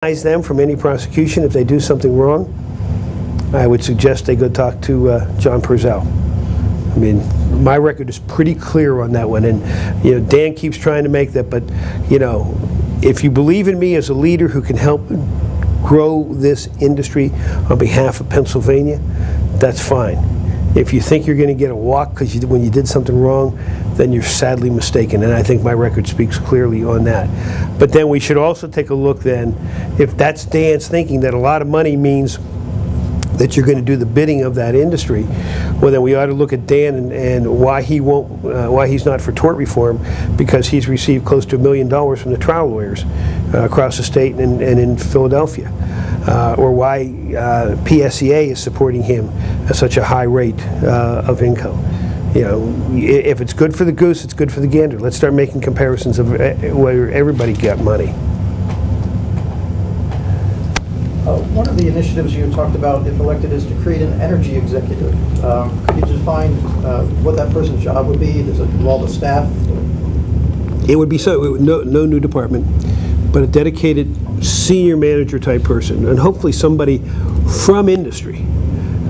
immunize them from any prosecution if they do something wrong, I would suggest they go talk to John Purcell. I mean, my record is pretty clear on that one, and Dan keeps trying to make that, but if you believe in me as a leader who can help grow this industry on behalf of Pennsylvania, that's fine. If you think you're going to get a walk because when you did something wrong, then you're sadly mistaken, and I think my record speaks clearly on that. But then we should also take a look then, if that's Dan's thinking that a lot of money means that you're going to do the bidding of that industry, well then we ought to look at Dan and why he won't, why he's not for tort reform, because he's received close to $1 million from the trial lawyers across the state and in Philadelphia, or why PSEA is supporting him at such a high rate of income. If it's good for the goose, it's good for the gander. Let's start making comparisons of where everybody got money. One of the initiatives you talked about, if elected, is to create an energy executive. Could you define what that person's job would be? Does it involve a staff? It would be no new department, but a dedicated senior manager type person, and hopefully somebody from industry,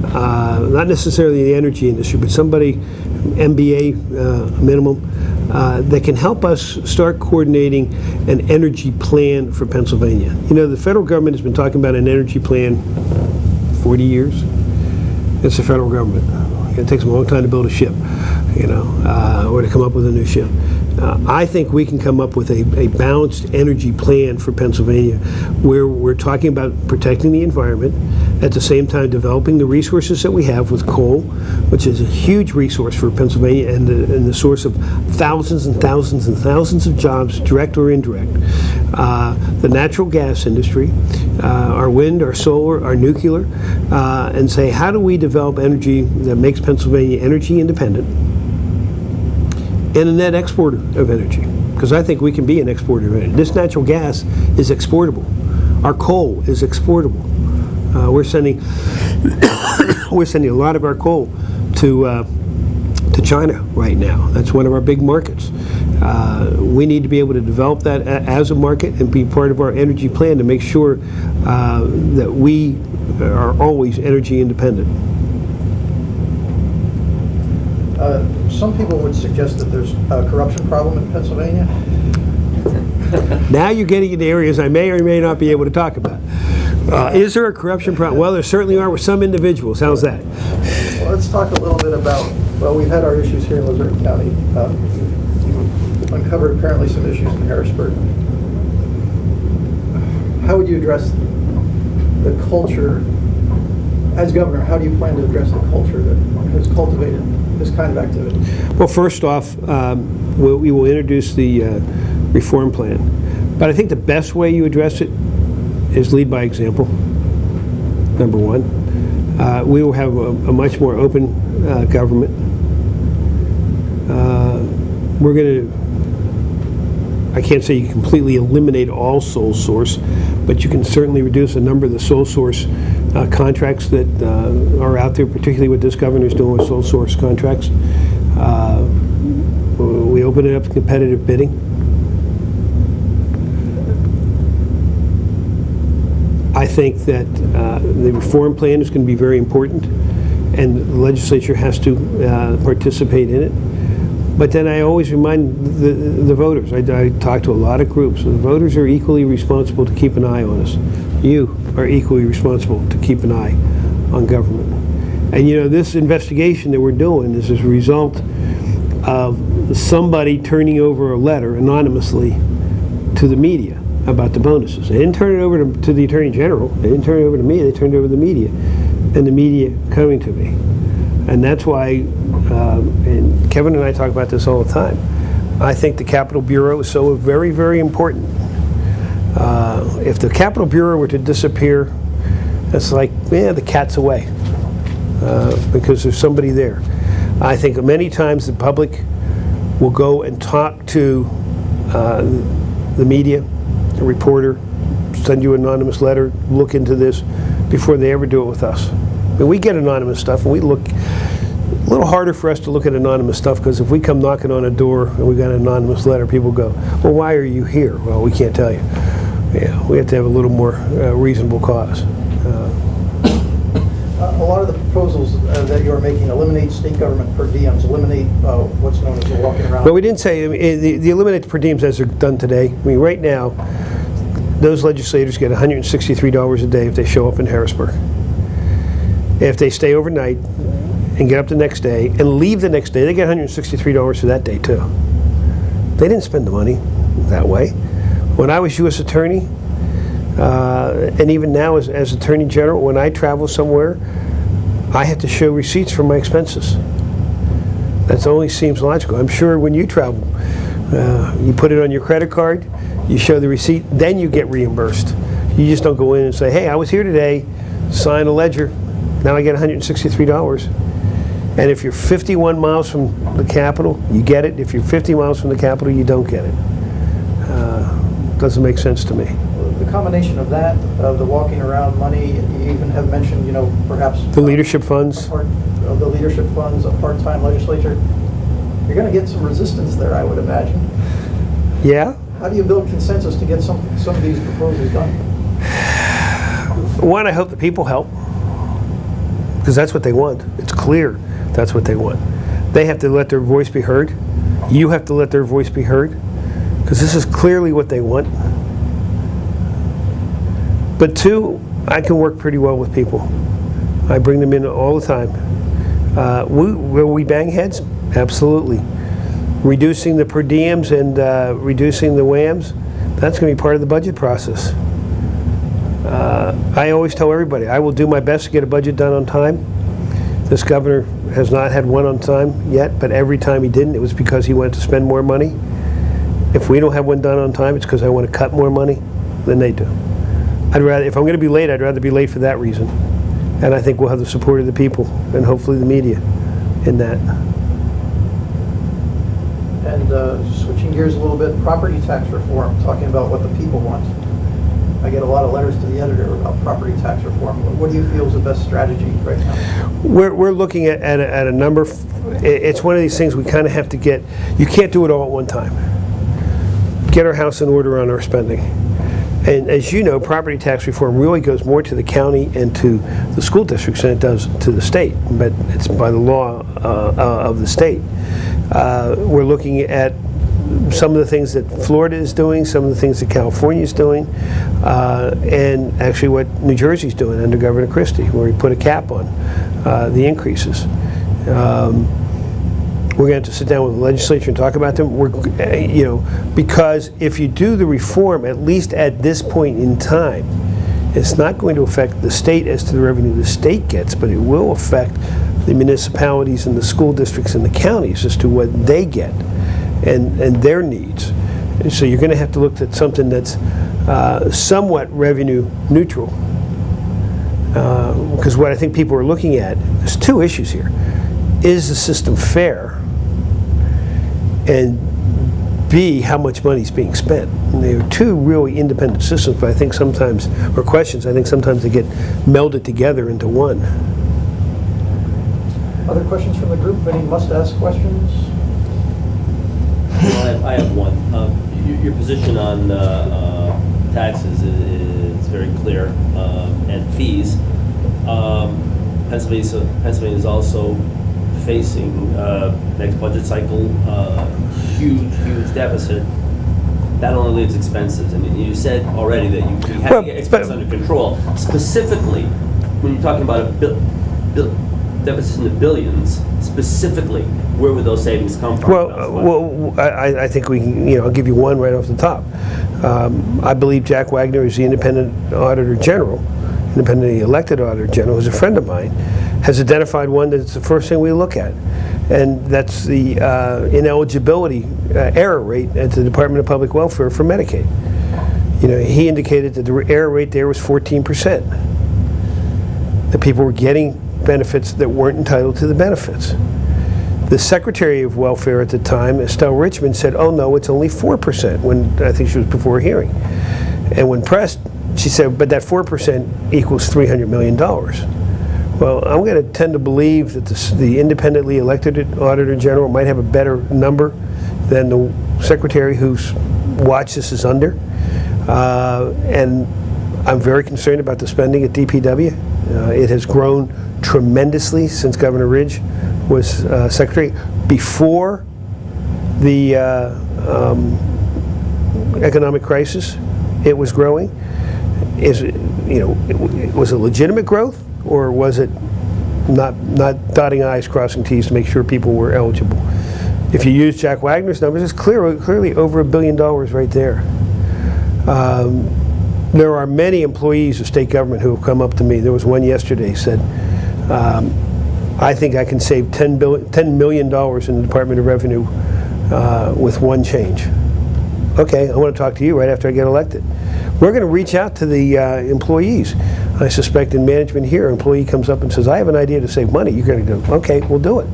not necessarily the energy industry, but somebody MBA minimum, that can help us start coordinating an energy plan for Pennsylvania. The federal government has been talking about an energy plan 40 years. It's the federal government. It takes them a long time to build a ship, or to come up with a new ship. I think we can come up with a balanced energy plan for Pennsylvania where we're talking about protecting the environment, at the same time developing the resources that we have with coal, which is a huge resource for Pennsylvania and the source of thousands and thousands and thousands of jobs, direct or indirect. The natural gas industry, our wind, our solar, our nuclear, and say, how do we develop energy that makes Pennsylvania energy independent and a net exporter of energy? Because I think we can be an exporter of energy. This natural gas is exportable. Our coal is exportable. We're sending a lot of our coal to China right now. That's one of our big markets. We need to be able to develop that as a market and be part of our energy plan to make sure that we are always energy independent. Some people would suggest that there's a corruption problem in Pennsylvania. Now you're getting into areas I may or may not be able to talk about. Is there a corruption problem? Well, there certainly are with some individuals. How's that? Well, let's talk a little bit about, we've had our issues here in Luzerne County. You've uncovered apparently some issues in Harrisburg. How would you address the culture, as governor, how do you plan to address the culture that has cultivated this kind of activity? Well, first off, we will introduce the reform plan. But I think the best way you address it is lead by example, number one. We will have a much more open government. We're going to, I can't say you completely eliminate all sole source, but you can certainly reduce a number of the sole source contracts that are out there, particularly what this governor's doing with sole source contracts. We open it up to competitive bidding. I think that the reform plan is going to be very important, and the legislature has to participate in it. But then I always remind the voters, I talk to a lot of groups, the voters are equally responsible to keep an eye on us. You are equally responsible to keep an eye on government. And this investigation that we're doing is as a result of somebody turning over a letter anonymously to the media about the bonuses. They didn't turn it over to the Attorney General. They didn't turn it over to me. They turned it over to the media, and the media coming to me. And that's why, and Kevin and I talk about this all the time, I think the Capitol Bureau is so very, very important. If the Capitol Bureau were to disappear, it's like, the cat's away, because there's somebody there. I think many times the public will go and talk to the media, a reporter, send you an anonymous letter, look into this before they ever do it with us. I mean, we get anonymous stuff, and we look a little harder for us to look at anonymous stuff, because if we come knocking on a door and we got an anonymous letter, people go, well, why are you here? Well, we can't tell you. Yeah, we have to have a little more reasonable cause. A lot of the proposals that you're making eliminate state government per diems, eliminate what's known as the walking around. But we didn't say, I mean, the eliminate per diems as they're done today. I mean, right now, those legislators get $163 a day if they show up in Harrisburg. If they stay overnight and get up the next day and leave the next day, they get $163 for that day too. They didn't spend the money that way. When I was U.S. Attorney, and even now as Attorney General, when I travel somewhere, I have to show receipts for my expenses. That only seems logical. I'm sure when you travel, you put it on your credit card, you show the receipt, then you get reimbursed. You just don't go in and say, hey, I was here today, sign a ledger, now I get $163. And if you're 51 miles from the Capitol, you get it. If you're 50 miles from the Capitol, you don't get it. Doesn't make sense to me. The combination of that, of the walking around money, you even have mentioned, you know, perhaps The leadership funds. The leadership funds, a part-time legislature, you're going to get some resistance there, I would imagine. Yeah. How do you build consensus to get some of these proposals done? One, I hope the people help, because that's what they want. It's clear that's what they want. They have to let their voice be heard. You have to let their voice be heard, because this is clearly what they want. But two, I can work pretty well with people. I bring them in all the time. Will we bang heads? Absolutely. Reducing the per diems and reducing the WAMs, that's going to be part of the budget process. I always tell everybody, I will do my best to get a budget done on time. This governor has not had one on time yet, but every time he didn't, it was because he wanted to spend more money. If we don't have one done on time, it's because I want to cut more money than they do. I'd rather, if I'm going to be late, I'd rather be late for that reason. And I think we'll have the support of the people and hopefully the media in that. And switching gears a little bit, property tax reform, talking about what the people want. I get a lot of letters to the editor about property tax reform. What do you feel is the best strategy right now? We're looking at a number. It's one of these things we kind of have to get. You can't do it all at one time. Get our house in order on our spending. And as you know, property tax reform really goes more to the county and to the school districts than it does to the state, but it's by the law of the state. We're looking at some of the things that Florida is doing, some of the things that California is doing, and actually what New Jersey's doing under Governor Christie, where he put a cap on the increases. We're going to have to sit down with the legislature and talk about them. Because if you do the reform, at least at this point in time, it's not going to affect the state as to the revenue the state gets, but it will affect the municipalities and the school districts and the counties as to what they get and their needs. And so you're going to have to look at something that's somewhat revenue neutral. Because what I think people are looking at, there's two issues here. Is the system fair? And B, how much money is being spent? And they are two really independent systems, but I think sometimes, or questions, I think sometimes they get melded together into one. Other questions from the group? Any must-ask questions? Well, I have one. Your position on taxes is very clear, and fees. Pennsylvania is also facing next budget cycle huge deficit. That only leaves expenses. I mean, you said already that you have to get expenses under control. Specifically, when you're talking about a deficits in the billions, specifically, where would those savings come from? I think we can, I'll give you one right off the top. I believe Jack Wagner is the independent auditor general, independently elected auditor general, who's a friend of mine, has identified one that's the first thing we look at. And that's the ineligibility error rate at the Department of Public Welfare for Medicaid. He indicated that the error rate there was 14%. That people were getting benefits that weren't entitled to the benefits. The Secretary of Welfare at the time, Estelle Richmond, said, oh no, it's only 4%, when I think she was before a hearing. And when pressed, she said, but that 4% equals $300 million. Well, I'm going to tend to believe that the independently elected Auditor General might have a better number than the Secretary whose watch this is under. And I'm very concerned about the spending at DPW. It has grown tremendously since Governor Ridge was secretary. Before the economic crisis, it was growing. Was it legitimate growth, or was it not dotting I's, crossing T's to make sure people were eligible? If you use Jack Wagner's numbers, it's clearly over $1 billion right there. There are many employees of state government who have come up to me. There was one yesterday said, I think I can save $10 million in the Department of Revenue with one change. Okay, I want to talk to you right after I get elected. We're going to reach out to the employees. I suspect in management here, an employee comes up and says, I have an idea to save money. You're going to go, okay, we'll do it,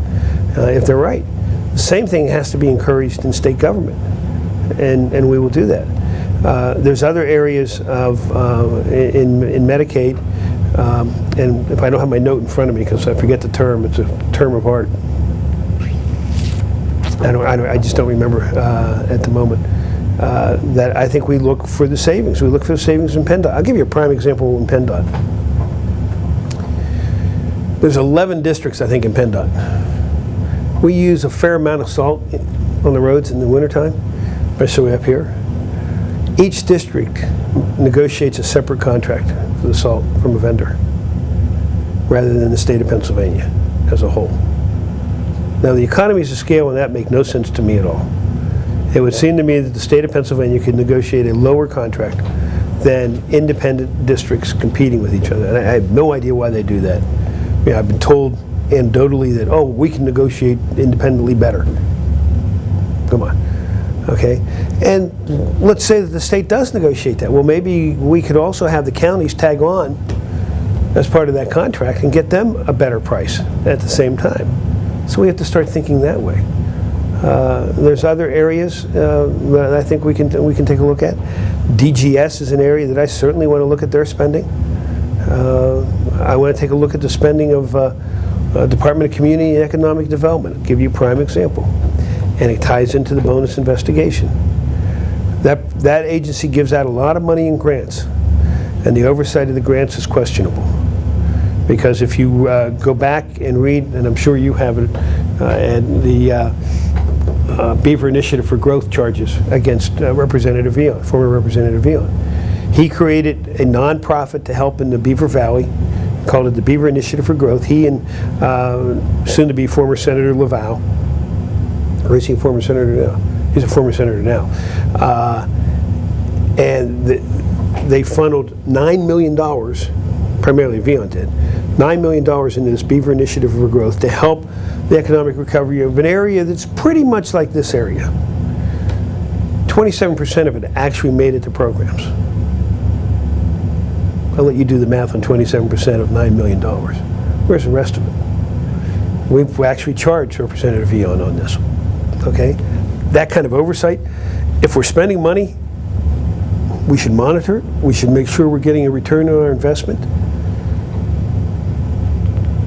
if they're right. The same thing has to be encouraged in state government, and we will do that. There's other areas of in Medicaid, and if I don't have my note in front of me, because I forget the term, it's a term of art. I just don't remember at the moment. That I think we look for the savings. We look for the savings in PennDOT. I'll give you a prime example in PennDOT. There's 11 districts, I think, in PennDOT. We use a fair amount of salt on the roads in the wintertime, especially up here. Each district negotiates a separate contract for the salt from a vendor, rather than the state of Pennsylvania as a whole. Now, the economies of scale on that make no sense to me at all. It would seem to me that the state of Pennsylvania could negotiate a lower contract than independent districts competing with each other. And I have no idea why they do that. I've been told anecdotally that, oh, we can negotiate independently better. Come on. Okay? And let's say that the state does negotiate that. Well, maybe we could also have the counties tag on as part of that contract and get them a better price at the same time. So we have to start thinking that way. There's other areas that I think we can take a look at. DGS is an area that I certainly want to look at their spending. I want to take a look at the spending of Department of Community and Economic Development. I'll give you a prime example. And it ties into the bonus investigation. That agency gives out a lot of money in grants, and the oversight of the grants is questionable. Because if you go back and read, and I'm sure you have it, and the Beaver Initiative for Growth charges against Representative Vion, former Representative Vion. He created a nonprofit to help in the Beaver Valley, called it the Beaver Initiative for Growth. He and soon-to-be former Senator Laval, or is he a former senator now? He's a former senator now. And they funneled $9 million, primarily Vion did, $9 million into this Beaver Initiative for Growth to help the economic recovery of an area that's pretty much like this area. 27% of it actually made it to programs. I'll let you do the math on 27% of $9 million. Where's the rest of it? We've actually charged Representative Vion on this. Okay? That kind of oversight, if we're spending money, we should monitor it. We should make sure we're getting a return on our investment.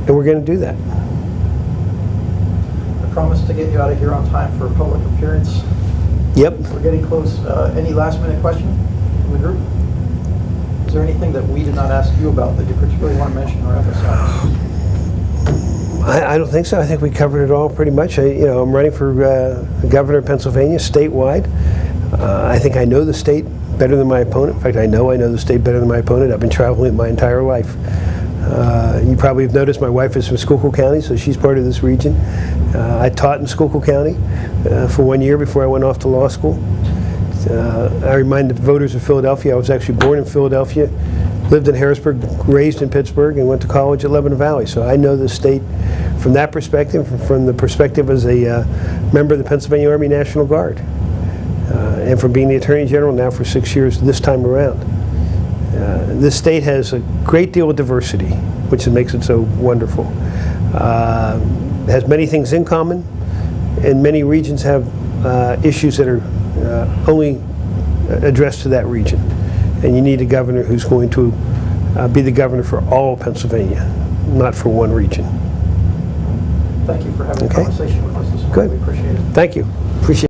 And we're going to do that. I promised to get you out of here on time for a public appearance. Yep. We're getting close. Any last minute question from the group? Is there anything that we did not ask you about that you particularly want to mention or emphasize? I don't think so. I think we covered it all pretty much. I'm running for governor of Pennsylvania statewide. I think I know the state better than my opponent. In fact, I know the state better than my opponent. I've been traveling it my entire life. You probably have noticed my wife is from Schuylkill County, so she's part of this region. I taught in Schuylkill County for 1 year before I went off to law school. I remind the voters of Philadelphia, I was actually born in Philadelphia, lived in Harrisburg, raised in Pittsburgh, and went to college at Lebanon Valley. So I know the state from that perspective, from the perspective as a member of the Pennsylvania Army National Guard, and from being the Attorney General now for 6 years this time around. This state has a great deal of diversity, which makes it so wonderful. It has many things in common, and many regions have issues that are only addressed to that region. And you need a governor who's going to be the governor for all of Pennsylvania, not for one region. Thank you for having a conversation with us this morning. Good. We appreciate it. Thank you. Appreciate it.